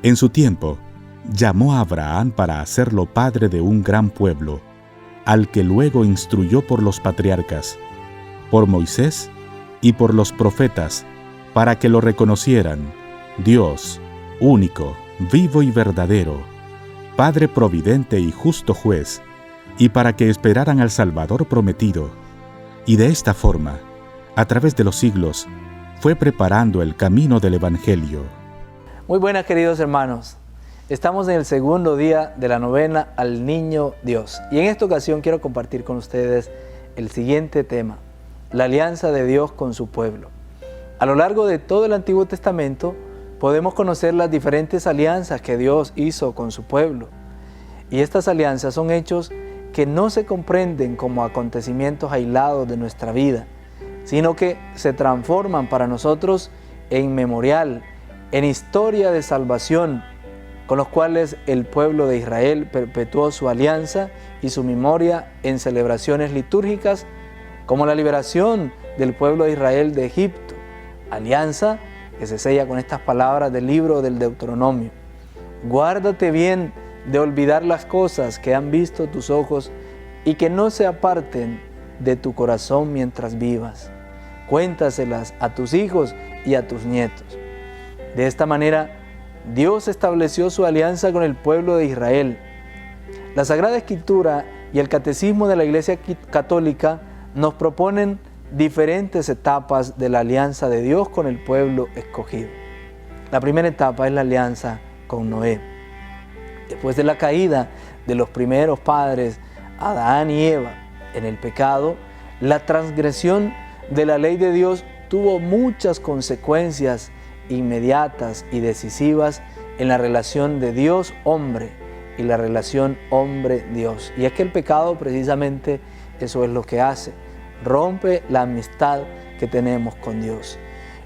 En su tiempo, llamó a Abraham para hacerlo padre de un gran pueblo, al que luego instruyó por los patriarcas, por Moisés y por los profetas, para que lo reconocieran, Dios, único, vivo y verdadero, Padre providente y justo juez, y para que esperaran al Salvador prometido. Y de esta forma, a través de los siglos, fue preparando el camino del Evangelio. Muy buenas, queridos hermanos. Estamos en el segundo día de la novena al Niño Dios. Y en esta ocasión quiero compartir con ustedes el siguiente tema: la alianza de Dios con su pueblo. A lo largo de todo el Antiguo Testamento podemos conocer las diferentes alianzas que Dios hizo con su pueblo. Y estas alianzas son hechos que no se comprenden como acontecimientos aislados de nuestra vida, sino que se transforman para nosotros en memorial, en historia de salvación, con los cuales el pueblo de Israel perpetuó su alianza y su memoria en celebraciones litúrgicas, como la liberación del pueblo de Israel de Egipto, alianza que se sella con estas palabras del libro del Deuteronomio: guárdate bien de olvidar las cosas que han visto tus ojos y que no se aparten de tu corazón mientras vivas. Cuéntaselas a tus hijos y a tus nietos. De esta manera, Dios estableció su alianza con el pueblo de Israel. La Sagrada Escritura y el Catecismo de la Iglesia Católica nos proponen diferentes etapas de la alianza de Dios con el pueblo escogido. La primera etapa es la alianza con Noé. Después de la caída de los primeros padres, Adán y Eva, en el pecado, la transgresión de la ley de Dios tuvo muchas consecuencias inmediatas y decisivas en la relación de Dios-hombre y la relación hombre-Dios. Y es que el pecado precisamente eso es lo que hace: rompe la amistad que tenemos con Dios.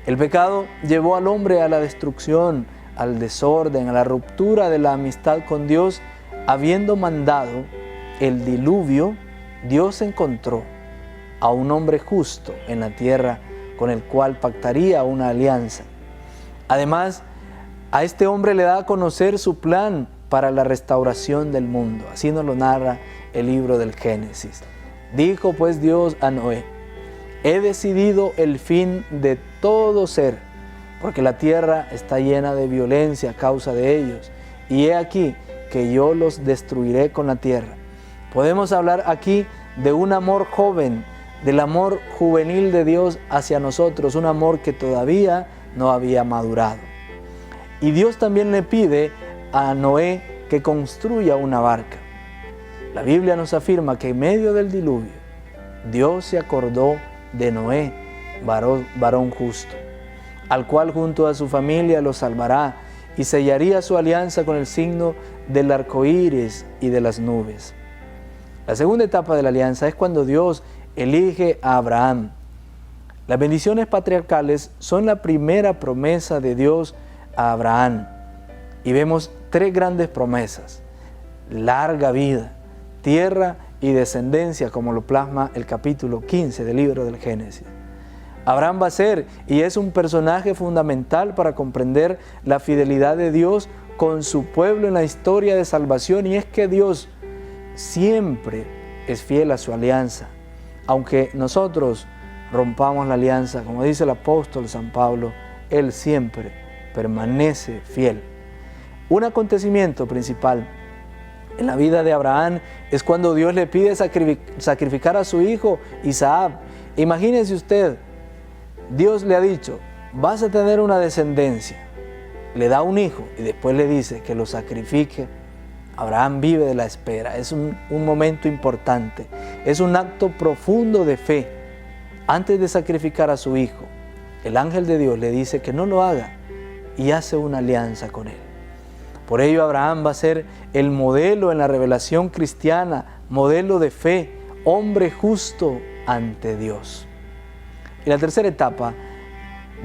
El pecado llevó al hombre a la destrucción, al desorden, a la ruptura de la amistad con Dios. Habiendo mandado el diluvio, Dios encontró a un hombre justo en la tierra con el cual pactaría una alianza. Además, a este hombre le da a conocer su plan para la restauración del mundo. Así nos lo narra el libro del Génesis. Dijo pues Dios a Noé: he decidido el fin de todo ser, porque la tierra está llena de violencia a causa de ellos, y he aquí que yo los destruiré con la tierra. Podemos hablar aquí de un amor joven, del amor juvenil de Dios hacia nosotros, un amor que todavía no había madurado. Y Dios también le pide a Noé que construya una barca. La Biblia nos afirma que en medio del diluvio, Dios se acordó de Noé, varón justo, al cual junto a su familia lo salvará y sellaría su alianza con el signo del arco iris y de las nubes. La segunda etapa de la alianza es cuando Dios elige a Abraham. Las bendiciones patriarcales son la primera promesa de Dios a Abraham. Y vemos tres grandes promesas: larga vida, tierra y descendencia, como lo plasma el capítulo 15 del libro del Génesis. Abraham va a ser y es un personaje fundamental para comprender la fidelidad de Dios con su pueblo en la historia de salvación. Y es que Dios siempre es fiel a su alianza. Aunque nosotros rompamos la alianza, como dice el apóstol San Pablo, Él siempre permanece fiel. Un acontecimiento principal en la vida de Abraham es cuando Dios le pide sacrificar a su hijo Isaac. Imagínese usted, Dios le ha dicho: vas a tener una descendencia. Le da un hijo y después le dice que lo sacrifique. Abraham vive de la espera. Es un momento importante. Es un acto profundo de fe. Antes de sacrificar a su hijo, el ángel de Dios le dice que no lo haga y hace una alianza con él. Por ello, Abraham va a ser el modelo en la revelación cristiana, modelo de fe, hombre justo ante Dios. Y la tercera etapa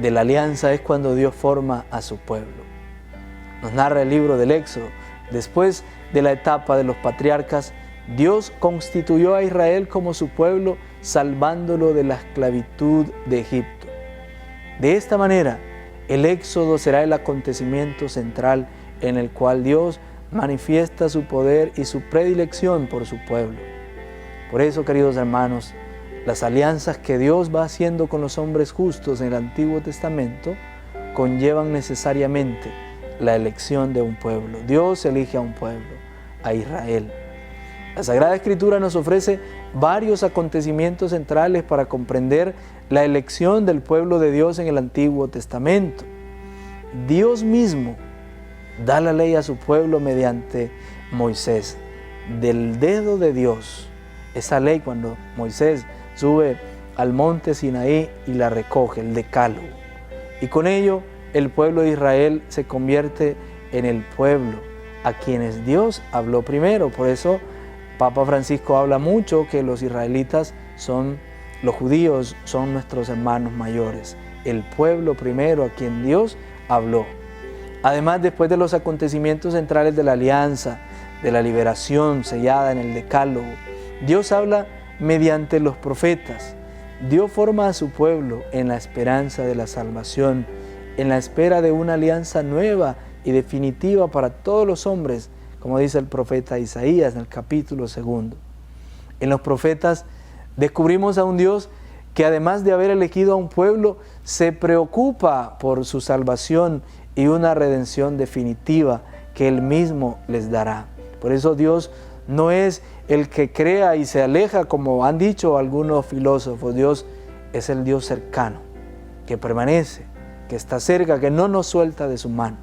de la alianza es cuando Dios forma a su pueblo. Nos narra el libro del Éxodo. Después de la etapa de los patriarcas, Dios constituyó a Israel como su pueblo, salvándolo de la esclavitud de Egipto. De esta manera, el Éxodo será el acontecimiento central en el cual Dios manifiesta su poder y su predilección por su pueblo. Por eso, queridos hermanos, las alianzas que Dios va haciendo con los hombres justos en el Antiguo Testamento conllevan necesariamente la elección de un pueblo. Dios elige a un pueblo, a Israel. La Sagrada Escritura nos ofrece varios acontecimientos centrales para comprender la elección del pueblo de Dios en el Antiguo Testamento. Dios mismo da la ley a su pueblo mediante Moisés. Del dedo de Dios, esa ley cuando Moisés sube al monte Sinaí y la recoge, el Decálogo. Y con ello el pueblo de Israel se convierte en el pueblo a quienes Dios habló primero. Por eso Papa Francisco habla mucho que los israelitas los judíos son nuestros hermanos mayores, el pueblo primero a quien Dios habló. Además, después de los acontecimientos centrales de la alianza, de la liberación sellada en el Decálogo, Dios habla mediante los profetas. Dios forma a su pueblo en la esperanza de la salvación, en la espera de una alianza nueva y definitiva para todos los hombres, como dice el profeta Isaías en el capítulo 2. En los profetas descubrimos a un Dios que, además de haber elegido a un pueblo, se preocupa por su salvación y una redención definitiva que Él mismo les dará. Por eso Dios no es el que crea y se aleja, como han dicho algunos filósofos. Dios es el Dios cercano, que permanece, que está cerca, que no nos suelta de su mano.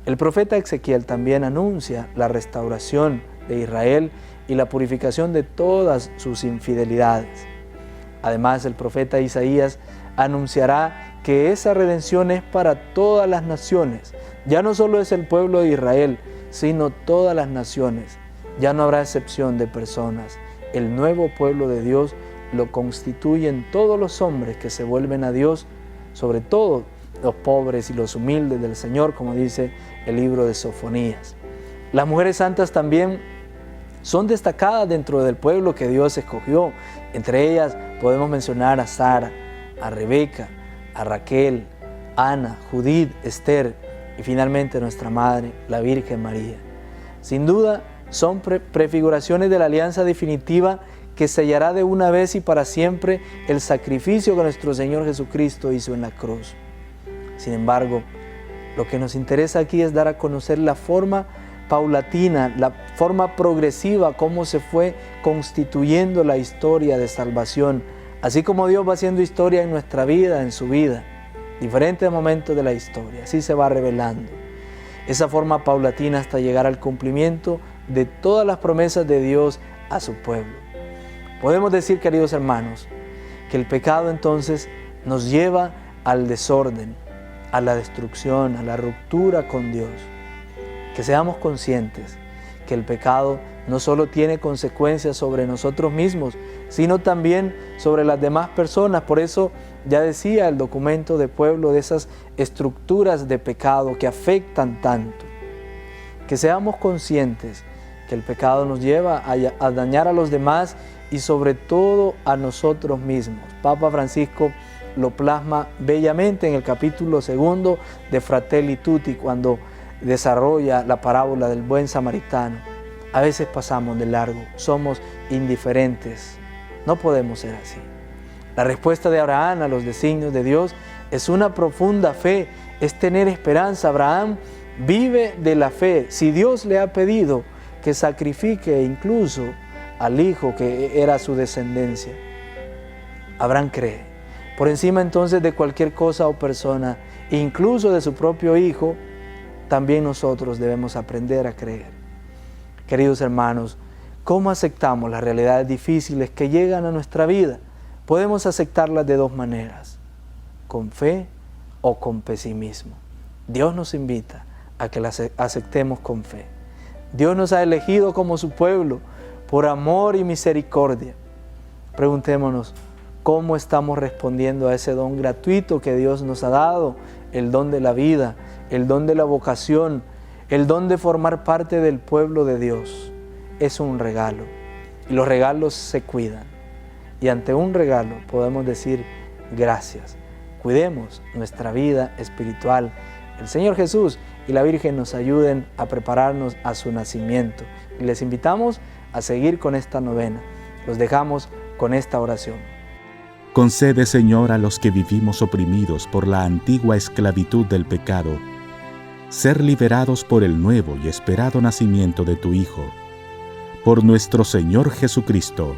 El profeta Ezequiel también anuncia la restauración de Israel y la purificación de todas sus infidelidades. Además, el profeta Isaías anunciará que esa redención es para todas las naciones. Ya no solo es el pueblo de Israel, sino todas las naciones. Ya no habrá excepción de personas. El nuevo pueblo de Dios lo constituyen todos los hombres que se vuelven a Dios, sobre todo los pobres y los humildes del Señor, como dice el libro de Sofonías. Las mujeres santas también son destacadas dentro del pueblo que Dios escogió. Entre ellas podemos mencionar a Sara, a Rebeca, a Raquel, Ana, Judith, Esther y finalmente nuestra Madre, la Virgen María. Sin duda, son prefiguraciones de la alianza definitiva que sellará de una vez y para siempre el sacrificio que nuestro Señor Jesucristo hizo en la cruz. Sin embargo, lo que nos interesa aquí es dar a conocer la forma paulatina, la forma progresiva, cómo se fue constituyendo la historia de salvación, así como Dios va haciendo historia en nuestra vida, en su vida, diferentes momentos de la historia, así se va revelando. Esa forma paulatina hasta llegar al cumplimiento de todas las promesas de Dios a su pueblo. Podemos decir, queridos hermanos, que el pecado entonces nos lleva al desorden, a la destrucción, a la ruptura con Dios. Que seamos conscientes que el pecado no solo tiene consecuencias sobre nosotros mismos, sino también sobre las demás personas. Por eso ya decía el documento de pueblo de esas estructuras de pecado que afectan tanto. Que seamos conscientes que el pecado nos lleva a dañar a los demás y sobre todo a nosotros mismos. Papa Francisco lo plasma bellamente en el capítulo 2 de Fratelli Tutti, cuando desarrolla la parábola del buen samaritano. A veces pasamos de largo, somos indiferentes. No podemos ser así. La respuesta de Abraham a los designios de Dios es una profunda fe, es tener esperanza. Abraham vive de la fe. Si Dios le ha pedido que sacrifique incluso al hijo que era su descendencia, Abraham cree. Por encima entonces de cualquier cosa o persona, incluso de su propio hijo, también nosotros debemos aprender a creer. Queridos hermanos, ¿cómo aceptamos las realidades difíciles que llegan a nuestra vida? Podemos aceptarlas de dos maneras, con fe o con pesimismo. Dios nos invita a que las aceptemos con fe. Dios nos ha elegido como su pueblo por amor y misericordia. Preguntémonos, ¿cómo estamos respondiendo a ese don gratuito que Dios nos ha dado? El don de la vida, el don de la vocación, el don de formar parte del pueblo de Dios. Es un regalo y los regalos se cuidan. Y ante un regalo podemos decir gracias. Cuidemos nuestra vida espiritual. El Señor Jesús y la Virgen nos ayuden a prepararnos a su nacimiento. Y les invitamos a seguir con esta novena. Los dejamos con esta oración. Concede, Señor, a los que vivimos oprimidos por la antigua esclavitud del pecado, ser liberados por el nuevo y esperado nacimiento de tu Hijo. Por nuestro Señor Jesucristo.